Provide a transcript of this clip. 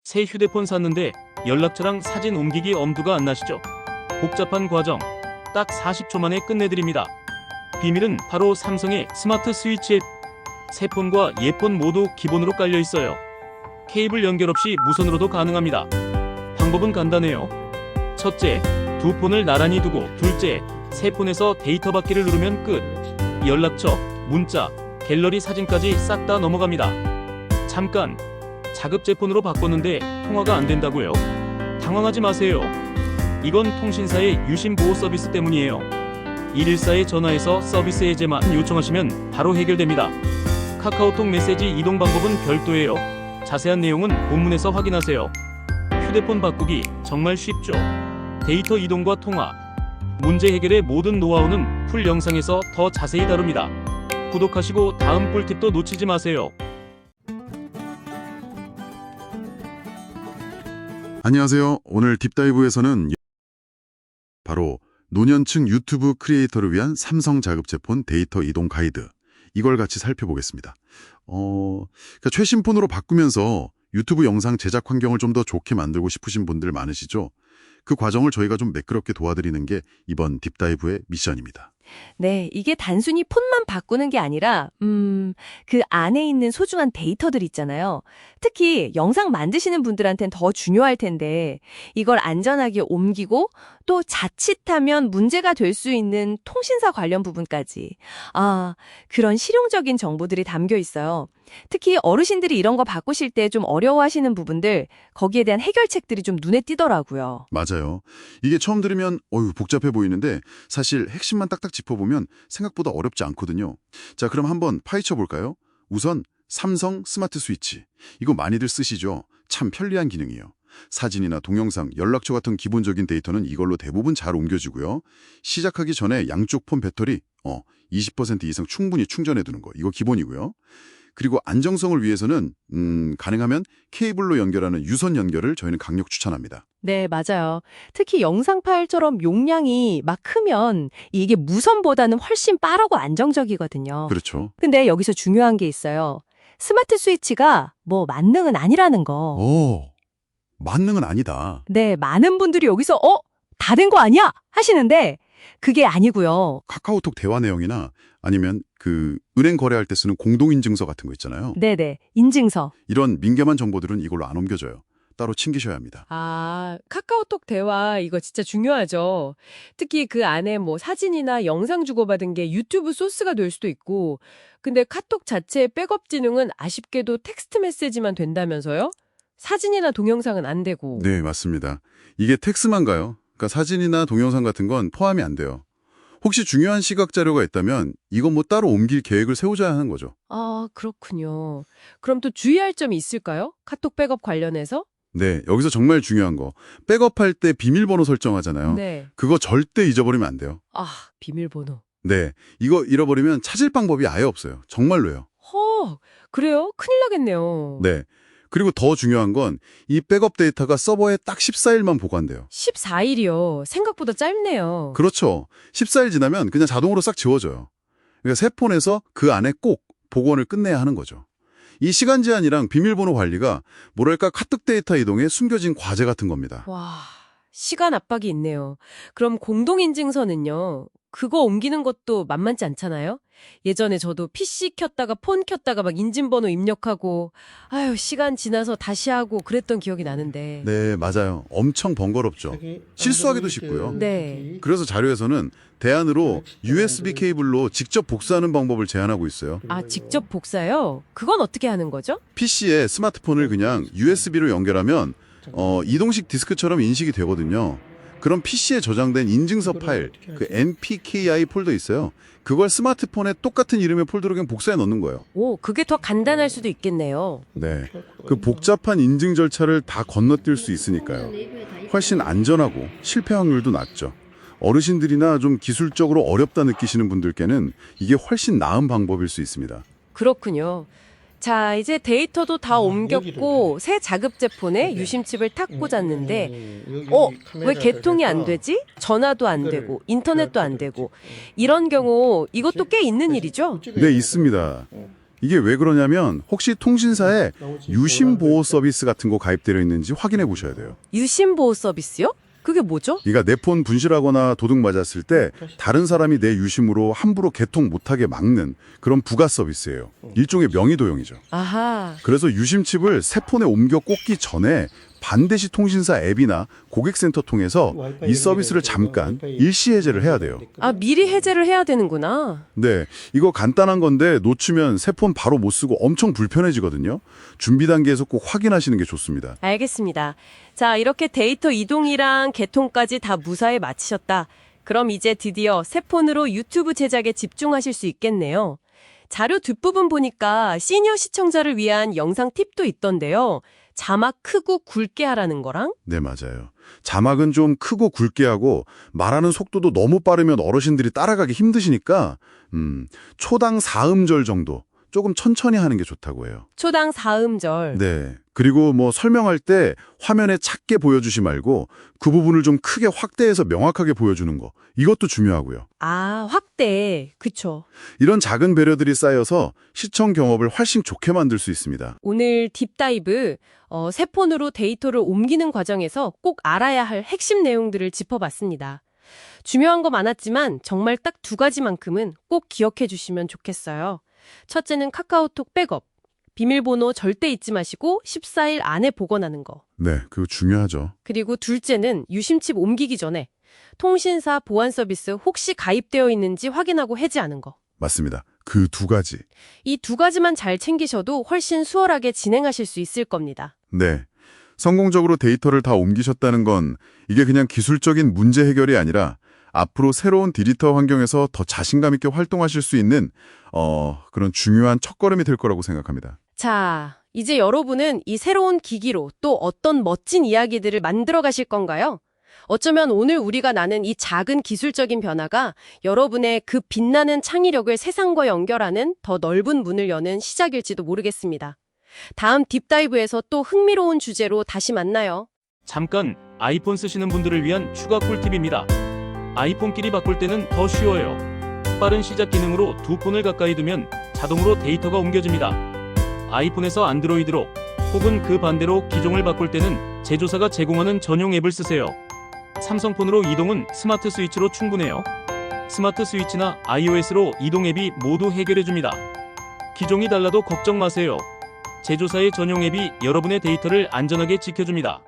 새 휴대폰 샀는데 연락처랑 사진 옮기기 엄두가 안 나시죠? 복잡한 과정 딱 40초 만에 끝내드립니다. 비밀은 바로 삼성의 스마트 스위치 앱. 새 폰과 예폰 모두 기본으로 깔려 있어요. 케이블 연결 없이 무선으로도 가능합니다. 방법은 간단해요. 첫째, 두 폰을 나란히 두고 둘째, 새 폰에서 데이터 받기를 누르면 끝. 연락처, 문자, 갤러리 사진까지 싹 다 넘어갑니다. 잠깐, 자급제 폰으로 바꿨는데 통화가 안 된다고요? 당황하지 마세요. 이건 통신사의 유심 보호 서비스 때문이에요. 114에 전화해서 서비스 해제만 요청하시면 바로 해결됩니다. 카카오톡 메시지 이동 방법은 별도예요. 자세한 내용은 본문에서 확인하세요. 휴대폰 바꾸기 정말 쉽죠? 데이터 이동과 통화, 문제 해결의 모든 노하우는 풀 영상에서 더 자세히 다룹니다. 구독하시고 다음 꿀팁도 놓치지 마세요. 안녕하세요. 오늘 딥다이브에서는 바로 노년층 유튜브 크리에이터를 위한 삼성 자급제폰 데이터 이동 가이드, 이걸 같이 살펴보겠습니다. 그러니까 최신 폰으로 바꾸면서 유튜브 영상 제작 환경을 좀 더 좋게 만들고 싶으신 분들 많으시죠? 그 과정을 저희가 좀 매끄럽게 도와드리는 게 이번 딥다이브의 미션입니다. 네, 이게 단순히 폰만 바꾸는 게 아니라 그 안에 있는 소중한 데이터들 있잖아요. 특히 영상 만드시는 분들한테는 더 중요할 텐데 이걸 안전하게 옮기고 또 자칫하면 문제가 될 수 있는 통신사 관련 부분까지. 그런 실용적인 정보들이 담겨 있어요. 특히 어르신들이 이런 거 바꾸실 때 좀 어려워하시는 부분들, 거기에 대한 해결책들이 좀 눈에 띄더라고요. 맞아요. 이게 처음 들으면 복잡해 보이는데 사실 핵심만 딱딱 짚어보면 생각보다 어렵지 않거든요. 자, 그럼 한번 파헤쳐 볼까요? 우선 삼성 스마트 스위치. 이거 많이들 쓰시죠? 참 편리한 기능이에요. 사진이나 동영상, 연락처 같은 기본적인 데이터는 이걸로 대부분 잘 옮겨지고요. 시작하기 전에 양쪽 폰 배터리 20% 이상 충분히 충전해 두는 거, 이거 기본이고요. 그리고 안정성을 위해서는 가능하면 케이블로 연결하는 유선 연결을 저희는 강력 추천합니다. 네, 맞아요. 특히 영상 파일처럼 용량이 막 크면 이게 무선보다는 훨씬 빠르고 안정적이거든요. 그렇죠. 근데 여기서 중요한 게 있어요. 스마트 스위치가 뭐 만능은 아니라는 거. 만능은 아니다. 네, 많은 분들이 여기서 다 된 거 아니야? 하시는데 그게 아니고요. 카카오톡 대화 내용이나 아니면 그 은행 거래할 때 쓰는 공동인증서 같은 거 있잖아요. 네네, 인증서. 이런 민감한 정보들은 이걸로 안 옮겨져요. 따로 챙기셔야 합니다. 카카오톡 대화 이거 진짜 중요하죠. 특히 그 안에 뭐 사진이나 영상 주고받은 게 유튜브 소스가 될 수도 있고, 근데 카톡 자체의 백업 기능은 아쉽게도 텍스트 메시지만 된다면서요? 사진이나 동영상은 안 되고. 네, 맞습니다. 이게 텍스트만가요? 그러니까 사진이나 동영상 같은 건 포함이 안 돼요. 혹시 중요한 시각 자료가 있다면 이건 뭐 따로 옮길 계획을 세우자야 하는 거죠. 그렇군요. 그럼 또 주의할 점이 있을까요? 카톡 백업 관련해서? 네, 여기서 정말 중요한 거. 백업할 때 비밀번호 설정하잖아요. 네. 그거 절대 잊어버리면 안 돼요. 비밀번호. 네, 이거 잃어버리면 찾을 방법이 아예 없어요. 정말로요. 그래요? 큰일 나겠네요. 네. 그리고 더 중요한 건 이 백업 데이터가 서버에 딱 14일만 보관돼요. 14일이요. 생각보다 짧네요. 그렇죠. 14일 지나면 그냥 자동으로 싹 지워져요. 그러니까 새 폰에서 그 안에 꼭 복원을 끝내야 하는 거죠. 이 시간 제한이랑 비밀번호 관리가 뭐랄까 카톡 데이터 이동에 숨겨진 과제 같은 겁니다. 와, 시간 압박이 있네요. 그럼 공동인증서는요? 그거 옮기는 것도 만만치 않잖아요? 예전에 저도 PC 켰다가 폰 켰다가 막 인증번호 입력하고 시간 지나서 다시 하고 그랬던 기억이 나는데. 네, 맞아요. 엄청 번거롭죠. 실수하기도 쉽고요. 네. 그래서 자료에서는 대안으로 USB 케이블로 직접 복사하는 방법을 제안하고 있어요. 직접 복사요? 그건 어떻게 하는 거죠? PC에 스마트폰을 그냥 USB로 연결하면 이동식 디스크처럼 인식이 되거든요. 그럼 PC에 저장된 인증서 파일, 그 NPKI 폴더 있어요. 그걸 스마트폰에 똑같은 이름의 폴더로 그냥 복사해 넣는 거예요. 그게 더 간단할 수도 있겠네요. 네, 그 복잡한 인증 절차를 다 건너뛸 수 있으니까요. 훨씬 안전하고 실패 확률도 낮죠. 어르신들이나 좀 기술적으로 어렵다 느끼시는 분들께는 이게 훨씬 나은 방법일 수 있습니다. 그렇군요. 자, 이제 데이터도 다 옮겼고 새 자급제 폰에 유심칩을 탁 꽂았는데 왜 개통이 안 되지? 전화도 안 되고 인터넷도 안 되고 이런 경우 이것도 꽤 있는 일이죠? 네, 있습니다. 이게 왜 그러냐면 혹시 통신사에 유심 보호 서비스 같은 거 가입되어 있는지 확인해 보셔야 돼요. 유심 보호 서비스요? 그게 뭐죠? 그러니까 내 폰 분실하거나 도둑 맞았을 때 다른 사람이 내 유심으로 함부로 개통 못하게 막는 그런 부가 서비스예요. 일종의 명의도용이죠. 아하. 그래서 유심칩을 새 폰에 옮겨 꽂기 전에 반드시 통신사 앱이나 고객센터 통해서 이 서비스를 잠깐 일시 해제를 해야 돼요. 아, 미리 해제를 해야 되는구나. 네, 이거 간단한 건데 놓치면 새 폰 바로 못 쓰고 엄청 불편해지거든요. 준비 단계에서 꼭 확인하시는 게 좋습니다. 알겠습니다. 자, 이렇게 데이터 이동이랑 개통까지 다 무사히 마치셨다. 그럼 이제 드디어 새 폰으로 유튜브 제작에 집중하실 수 있겠네요. 자료 뒷부분 보니까 시니어 시청자를 위한 영상 팁도 있던데요. 자막 크고 굵게 하라는 거랑? 네, 맞아요. 자막은 좀 크고 굵게 하고 말하는 속도도 너무 빠르면 어르신들이 따라가기 힘드시니까 초당 4음절 정도 조금 천천히 하는 게 좋다고 해요. 초당 4음절. 네. 그리고 뭐 설명할 때 화면에 작게 보여주지 말고 그 부분을 좀 크게 확대해서 명확하게 보여주는 거. 이것도 중요하고요. 아, 확대. 그쵸. 이런 작은 배려들이 쌓여서 시청 경험을 훨씬 좋게 만들 수 있습니다. 오늘 딥다이브, 새 폰으로 데이터를 옮기는 과정에서 꼭 알아야 할 핵심 내용들을 짚어봤습니다. 중요한 거 많았지만 정말 딱 2가지만큼은 꼭 기억해 주시면 좋겠어요. 첫째는 카카오톡 백업. 비밀번호 절대 잊지 마시고 14일 안에 복원하는 거. 네, 그거 중요하죠. 그리고 둘째는 유심칩 옮기기 전에 통신사 보안 서비스 혹시 가입되어 있는지 확인하고 해지하는 거. 맞습니다. 그 2가지. 이 2가지만 잘 챙기셔도 훨씬 수월하게 진행하실 수 있을 겁니다. 네. 성공적으로 데이터를 다 옮기셨다는 건 이게 그냥 기술적인 문제 해결이 아니라 앞으로 새로운 디지털 환경에서 더 자신감 있게 활동하실 수 있는 그런 중요한 첫걸음이 될 거라고 생각합니다. 자, 이제 여러분은 이 새로운 기기로 또 어떤 멋진 이야기들을 만들어 가실 건가요? 어쩌면 오늘 우리가 나눈 이 작은 기술적인 변화가 여러분의 그 빛나는 창의력을 세상과 연결하는 더 넓은 문을 여는 시작일지도 모르겠습니다. 다음 딥다이브에서 또 흥미로운 주제로 다시 만나요. 잠깐 아이폰 쓰시는 분들을 위한 추가 꿀팁입니다. 아이폰끼리 바꿀 때는 더 쉬워요. 빠른 시작 기능으로 2폰을 가까이 두면 자동으로 데이터가 옮겨집니다. 아이폰에서 안드로이드로 혹은 그 반대로 기종을 바꿀 때는 제조사가 제공하는 전용 앱을 쓰세요. 삼성폰으로 이동은 스마트 스위치로 충분해요. 스마트 스위치나 iOS로 이동 앱이 모두 해결해줍니다. 기종이 달라도 걱정 마세요. 제조사의 전용 앱이 여러분의 데이터를 안전하게 지켜줍니다.